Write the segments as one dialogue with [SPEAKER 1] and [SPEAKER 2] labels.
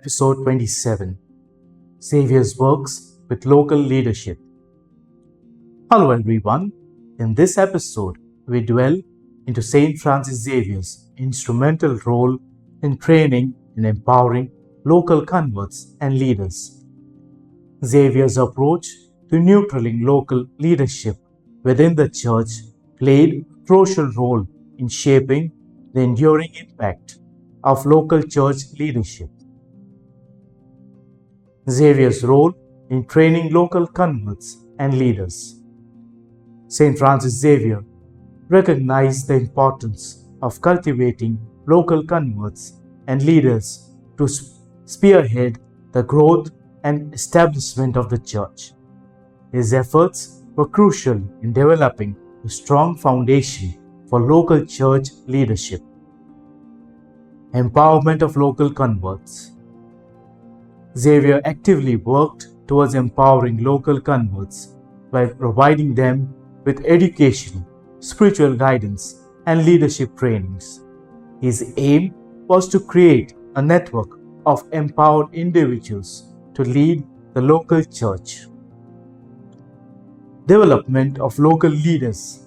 [SPEAKER 1] Episode 27, Xavier's Works with Local Leadership. Hello everyone, in this episode we dwell into St. Francis Xavier's instrumental role in training and empowering local converts and leaders. Xavier's approach to nurturing local leadership within the Church played a crucial role in shaping the enduring impact of local church leadership. Xavier's role in training local converts and leaders. St. Francis Xavier recognized the importance of cultivating local converts and leaders to spearhead the growth and establishment of the Church. His efforts were crucial in developing a strong foundation for local church leadership. Empowerment of local converts. Xavier actively worked towards empowering local converts by providing them with education, spiritual guidance, and leadership trainings. His aim was to create a network of empowered individuals to lead the local church. Development of local leaders.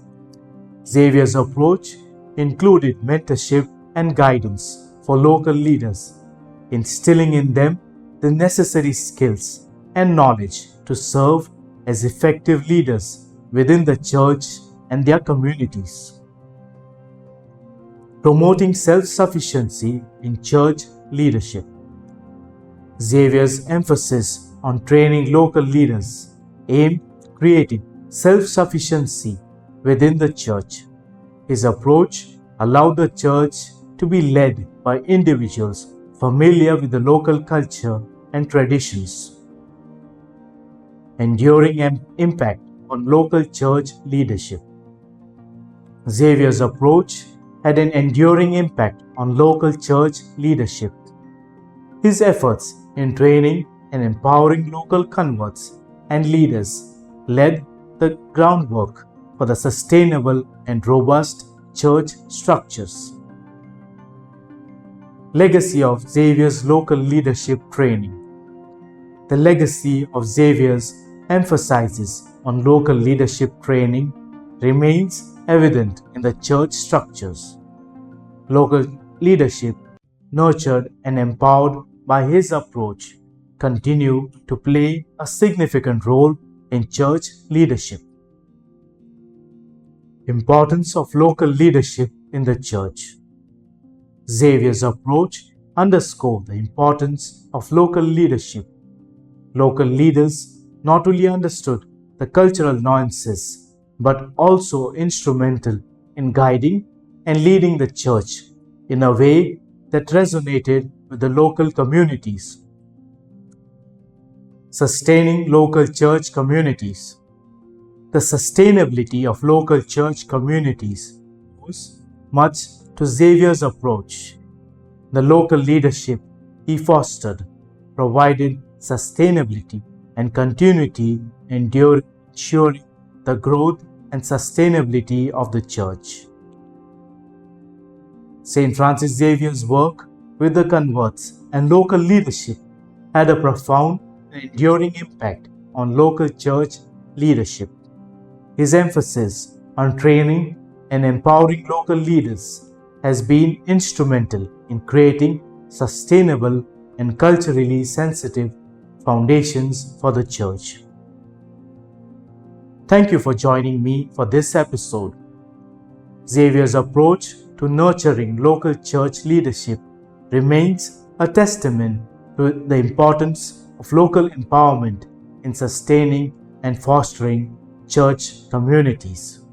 [SPEAKER 1] Xavier's approach included mentorship and guidance for local leaders, instilling in them the necessary skills and knowledge to serve as effective leaders within the church and their communities. Promoting self-sufficiency in church leadership. Xavier's emphasis on training local leaders aimed at creating self-sufficiency within the church. His approach allowed the church to be led by individuals familiar with the local culture and traditions. Enduring impact on local church leadership. Xavier's approach had an enduring impact on local church leadership. His efforts in training and empowering local converts and leaders laid the groundwork for the sustainable and robust church structures. Legacy of Xavier's local leadership training. The legacy of Xavier's emphasis on local leadership training remains evident in the church structures. Local leadership, nurtured and empowered by his approach, continue to play a significant role in church leadership. Importance of local leadership in the church. Xavier's approach underscored the importance of local leadership. Local leaders not only understood the cultural nuances but also instrumental in guiding and leading the church in a way that resonated with the local communities. Sustaining local church communities. The sustainability of local church communities owes much to Xavier's approach. The local leadership he fostered provided sustainability and continuity, ensuring the growth and sustainability of the church. St. Francis Xavier's work with the converts and local leadership had a profound and enduring impact on local church leadership. His emphasis on training and empowering local leaders has been instrumental in creating sustainable and culturally sensitive foundations for the church. Thank you for joining me for this episode. Xavier's approach to nurturing local church leadership remains a testament to the importance of local empowerment in sustaining and fostering church communities.